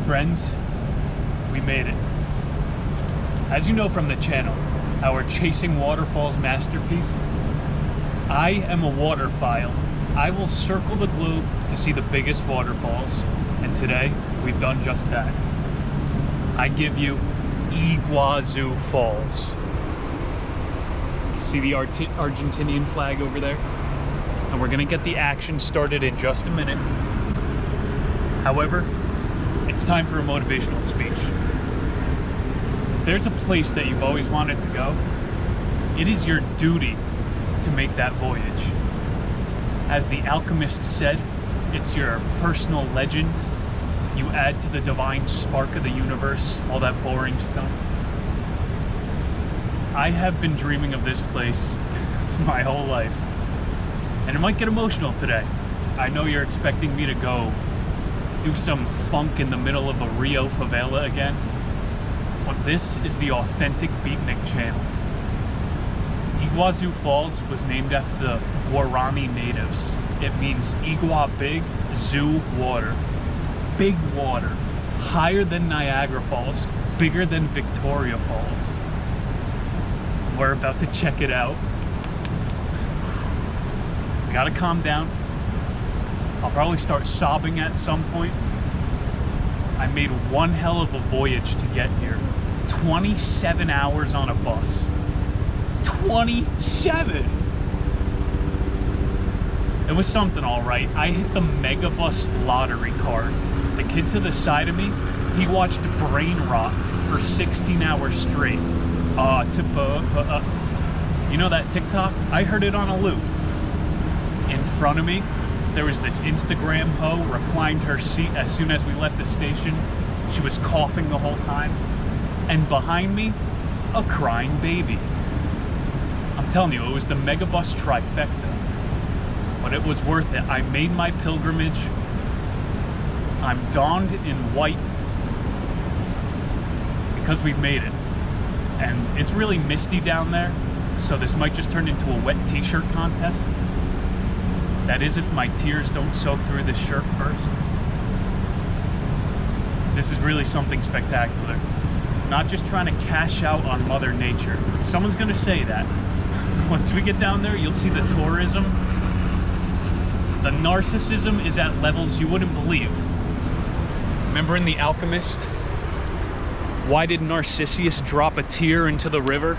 friends, we made it. As you know from the channel, our Chasing Waterfalls masterpiece, I am a waterphile. I will circle the globe to see the biggest waterfalls, and today we've done just that. I give you Iguazu Falls. See the Argentinian flag over there? And we're gonna get the action started in just a minute. However, it's time for a motivational speech. If there's a place that you've always wanted to go, it is your duty to make that voyage. As the alchemist said, it's your personal legend. You add to the divine spark of the universe, all that boring stuff. I have been dreaming of this place my whole life. And it might get emotional today. I know you're expecting me to go do some funk in the middle of a Rio favela again. But this is the authentic beatnik channel. Iguazu Falls was named after the Guarani natives. It means Igua big, Zu water. Big water. Higher than Niagara Falls, bigger than Victoria Falls. We're about to check it out. I gotta calm down. I'll probably start sobbing at some point. I made one hell of a voyage to get here. 27 hours on a bus. 27! It was something, all right. I hit the Megabus lottery card. The kid to the side of me, he watched brain rot for 16 hours straight. You know that TikTok? I heard it on a loop. In front of me, there was this Instagram hoe, reclined her seat as soon as we left the station. She was coughing the whole time. And behind me, a crying baby. I'm telling you, it was the Megabus trifecta. But it was worth it. I made my pilgrimage. I'm donned in white because we've made it. And it's really misty down there, so this might just turn into a wet t-shirt contest. That is if my tears don't soak through this shirt first. This is really something spectacular. Not just trying to cash out on Mother Nature. Someone's gonna say that. Once we get down there, you'll see the tourism. The narcissism is at levels you wouldn't believe. Remember in The Alchemist? Why did Narcissus drop a tear into the river?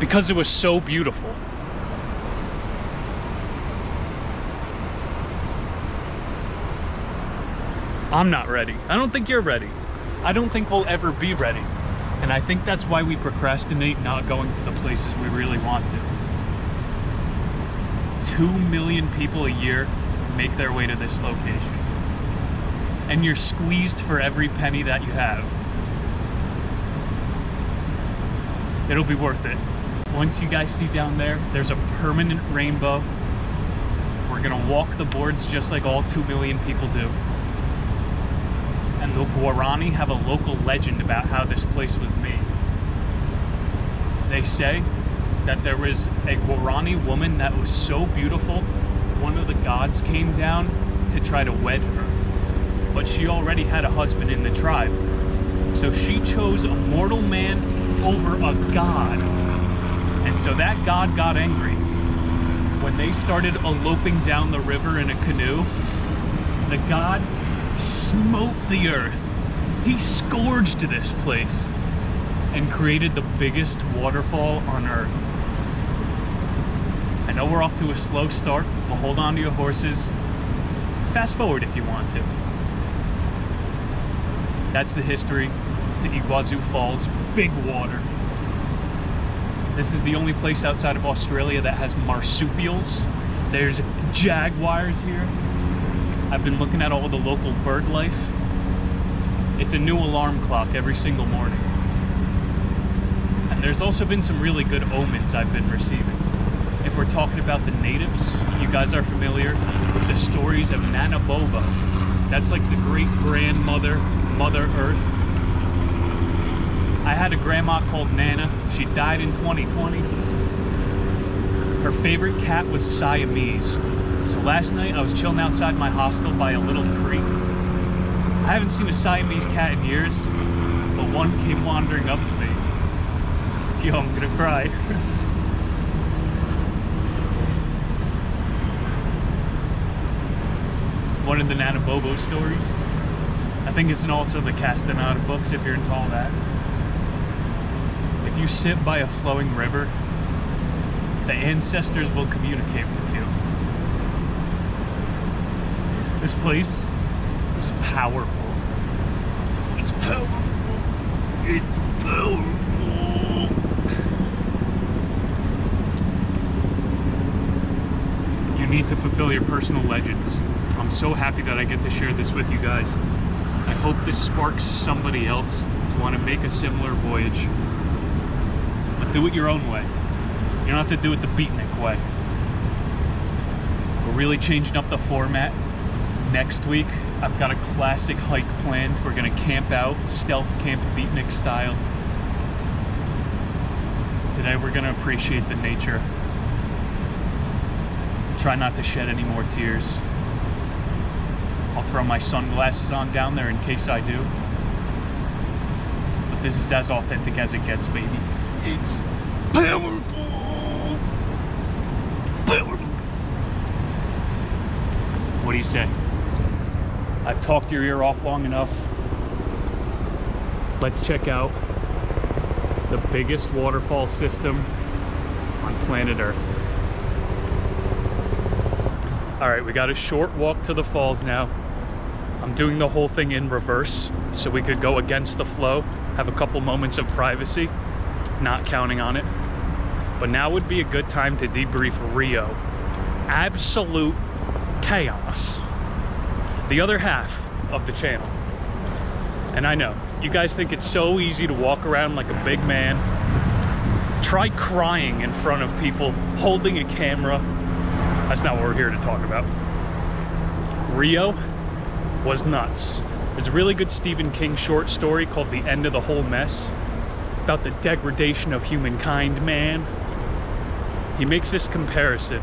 Because it was so beautiful. I'm not ready. I don't think you're ready. I don't think we'll ever be ready. And I think that's why we procrastinate not going to the places we really want to. 2 million people a year make their way to this location. And you're squeezed for every penny that you have. It'll be worth it. Once you guys see down there, there's a permanent rainbow. We're gonna walk the boards just like all 2 million people do. And the Guarani have a local legend about how this place was made. They say that there was a Guarani woman that was so beautiful, one of the gods came down to try to wed her. But she already had a husband in the tribe. So she chose a mortal man over a god. And so that god got angry. When they started eloping down the river in a canoe, the god smote the earth. He scourged this place and created the biggest waterfall on earth. I know we're off to a slow start, but hold on to your horses. Fast forward if you want to. That's the history to Iguazu Falls. Big water. This is the only place outside of Australia that has marsupials. There's jaguars here. I've been looking at all the local bird life. It's a new alarm clock every single morning. And there's also been some really good omens I've been receiving. If we're talking about the natives, you guys are familiar with the stories of Nana Boba. That's like the great grandmother, Mother Earth. I had a grandma called Nana. She died in 2020. Her favorite cat was Siamese. So last night I was chilling outside my hostel by a little creek. I haven't seen a Siamese cat in years, but one came wandering up to me. Yo, I'm gonna cry. One of the Nanabobo stories. I think it's also the Castaneda books, if you're into all that. If you sit by a flowing river, the ancestors will communicate with you. This place is powerful. It's powerful. It's powerful. You need to fulfill your personal legends. I'm so happy that I get to share this with you guys. I hope this sparks somebody else to want to make a similar voyage. But do it your own way. You don't have to do it the beatnik way. We're really changing up the format. Next week, I've got a classic hike planned. We're gonna camp out, stealth camp beatnik style. Today we're gonna appreciate the nature. Try not to shed any more tears. I'll throw my sunglasses on down there in case I do. But this is as authentic as it gets, baby. It's powerful! Powerful! What do you say? I've talked your ear off long enough. Let's check out the biggest waterfall system on planet Earth. All right, we got a short walk to the falls now. I'm doing the whole thing in reverse so we could go against the flow, have a couple moments of privacy, not counting on it. But now would be a good time to debrief Rio. Absolute chaos. The other half of the channel. And I know, you guys think it's so easy to walk around like a big man. Try crying in front of people, holding a camera. That's not what we're here to talk about. Rio was nuts. There's a really good Stephen King short story called The End of the Whole Mess, about the degradation of humankind, man. He makes this comparison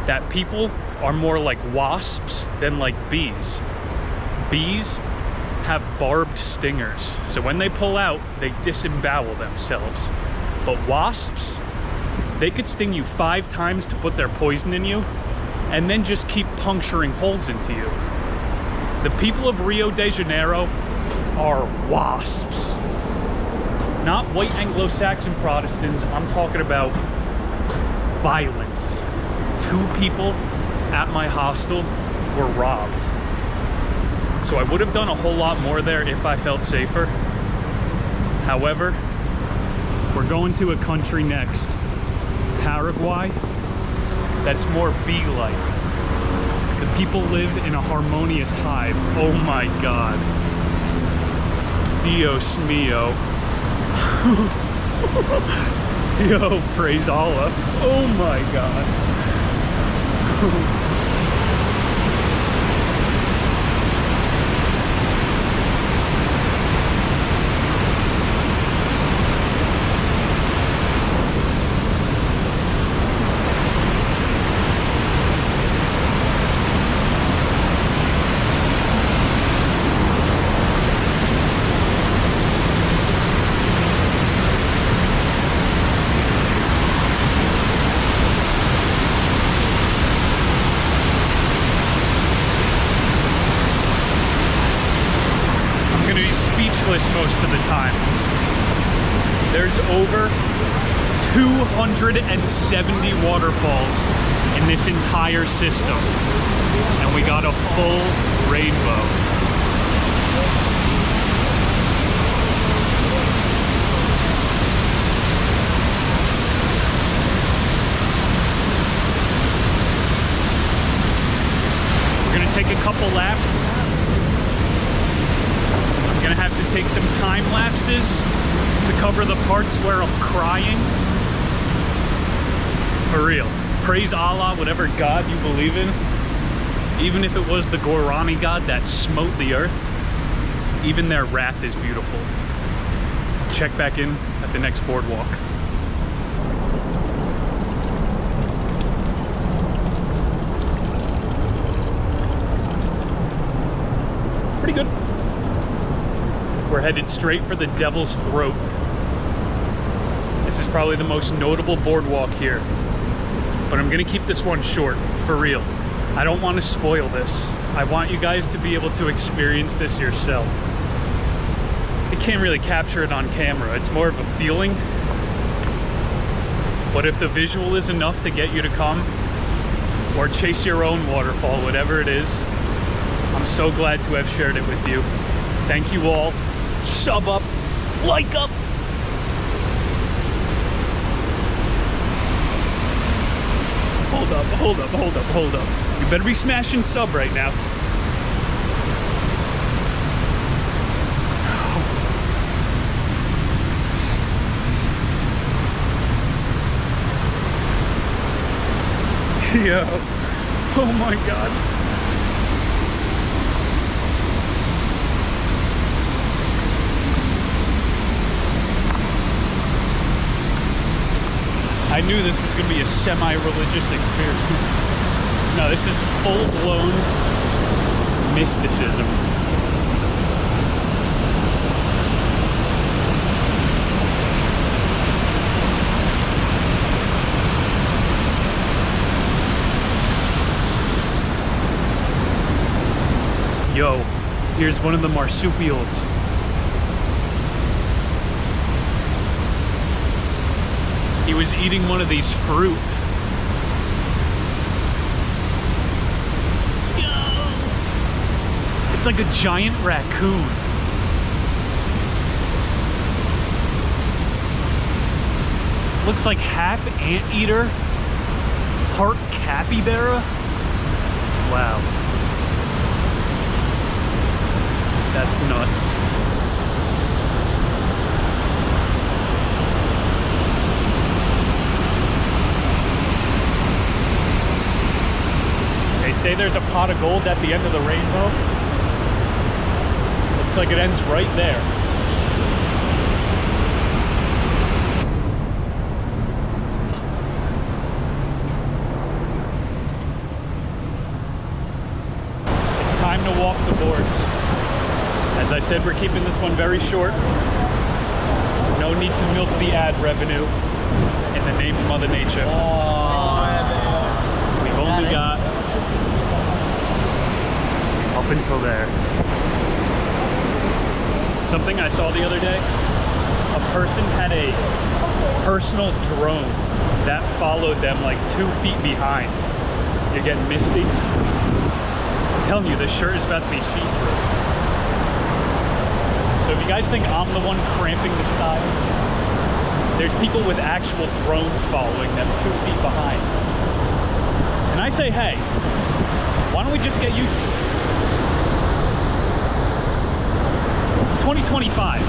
that people are more like wasps than like bees. Bees have barbed stingers, so when they pull out, they disembowel themselves. But wasps, they could sting you 5 times to put their poison in you, and then just keep puncturing holes into you. The people of Rio de Janeiro are wasps. Not white Anglo-Saxon Protestants, I'm talking about violence. 2 people at my hostel were robbed. So I would have done a whole lot more there if I felt safer. However, we're going to a country next, Paraguay, that's more bee-like. The people live in a harmonious hive. Oh my God. Dios mio. Yo, praise Allah. Oh my God. Most of the time. There's over 270 waterfalls in this entire system, and we got a full rainbow. We're gonna take a couple laps. Gonna have to take some time lapses to cover the parts where I'm crying. For real. Praise Allah, whatever God you believe in. Even if it was the Gorani God that smote the earth, even their wrath is beautiful. Check back in at the next boardwalk. Pretty good. headed straight for the Devil's Throat. This is probably the most notable boardwalk here. But I'm gonna keep this one short, for real. I don't want to spoil this. I want you guys to be able to experience this yourself. I can't really capture it on camera. It's more of a feeling. But if the visual is enough to get you to come, or chase your own waterfall, whatever it is, I'm so glad to have shared it with you. Thank you all. Sub up, like up. Hold up, hold up, hold up, hold up. You better be smashing sub right now. Yo, oh my God. I knew this was going to be a semi-religious experience. No, this is full-blown mysticism. Yo, here's one of the marsupials. He was eating one of these fruit. Yo! It's like a giant raccoon. Looks like half anteater, part capybara. Wow. That's nuts. They say there's a pot of gold at the end of the rainbow. Looks like it ends right there. It's time to walk the boards. As I said, we're keeping this one very short. No need to milk the ad revenue in the name of Mother Nature. We've only got up until there. Something I saw the other day, a person had a personal drone that followed them like 2 feet behind. You're getting misty. I'm telling you, this shirt is about to be see-through. So if you guys think I'm the one cramping the style, there's people with actual drones following them 2 feet behind. And I say, hey, why don't we just get used to it? It's 2025.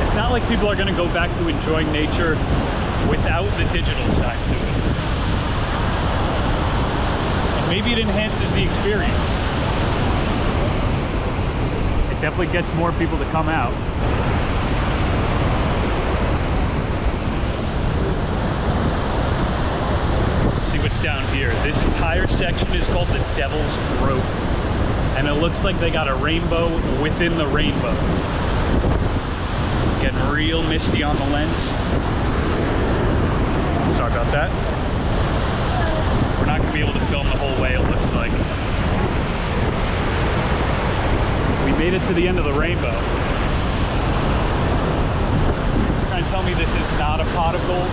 It's not like people are going to go back to enjoying nature without the digital side to it. And maybe it enhances the experience. Definitely gets more people to come out. Let's see what's down here. This entire section is called the Devil's Throat. And it looks like they got a rainbow within the rainbow. Getting real misty on the lens. Sorry about that. We're not going to be able to film the whole way, it looks like. We made it to the end of the rainbow. Trying to tell me this is not a pot of gold?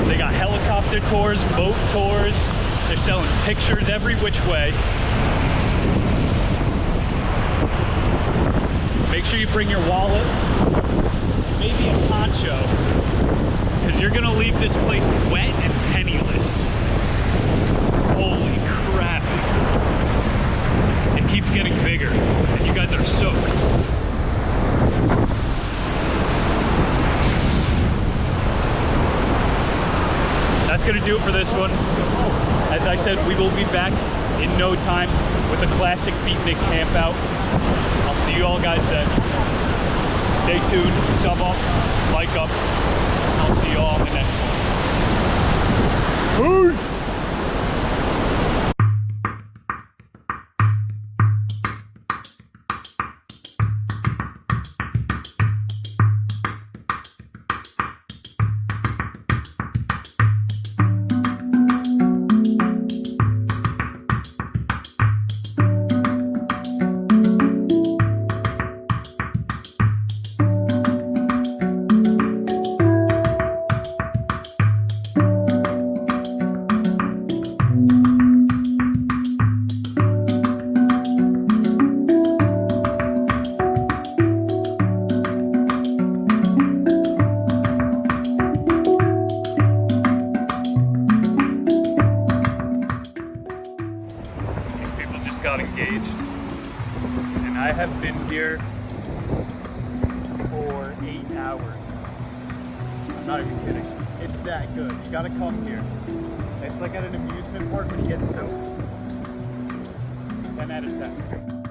They got helicopter tours, boat tours. They're selling pictures every which way. Make sure you bring your wallet, maybe a poncho, because you're gonna leave this place wet and penniless. Holy crap. It keeps getting bigger, and you guys are soaked. That's gonna do it for this one. As I said, we will be back in no time with a classic beatnik camp out. I'll see you all guys then. Stay tuned, sub up, like up. I'll see you all in the next one. Peace! Got engaged, and I have been here for 8 hours. I'm not even kidding. It's that good. You gotta come here. It's like at an amusement park when you get soaked. 10 out of 10.